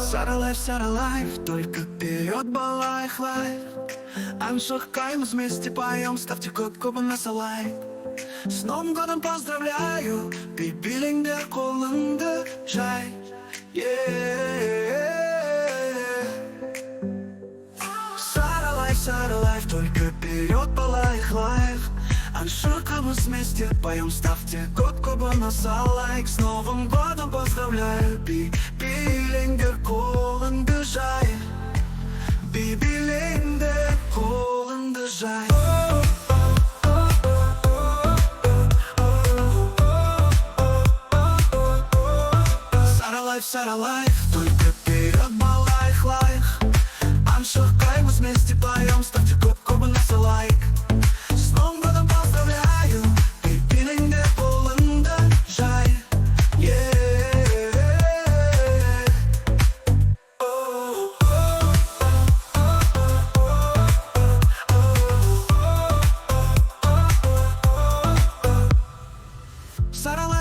Сара лайф, только вперед, балайх лайф. Аншахкаем вместе поем, ставьте кнопку на лайк. С Новым годом поздравляю, бибилингдер колынды жай. Сара лайф, только вперед, балайх лайф. Аншахкаем вместе поем, ставьте кнопку на лайк. С Новым годом поздравляю, бибилингдер колынды жай. Бибилингдер колынды жай. Сара лайф, только вперед, балайх лайх. Аншахкаем вместе поем, ставьте кнопку на лайк. С Новым годом поздравляю, бибилингдер колынды жай.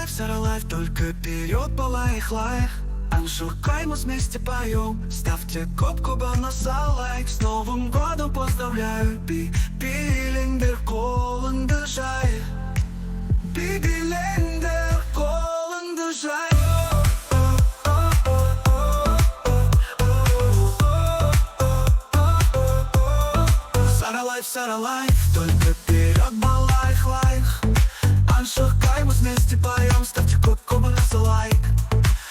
Сара лайф, только вперед, балайх лайх. Аншахкаем вместе поем, ставьте кнопку на лайк. С Новым годом поздравляю, бибилингдер колынды жай. Бибилингдер колынды жай. Сара лайф, только вперед, балайх лайх. Аншахкаем вместе поем, ставьте кнопку на лайк.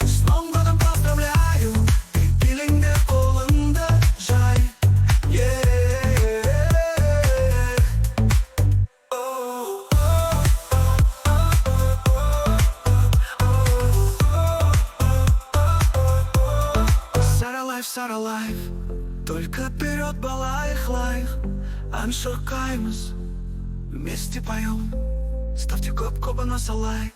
С Новым годом поздравляю, бибилингдер колынды жай. Сара лайф, только вперед, балайх лайх. Аншахкаем вместе поем, ставьте кнопку на лайк.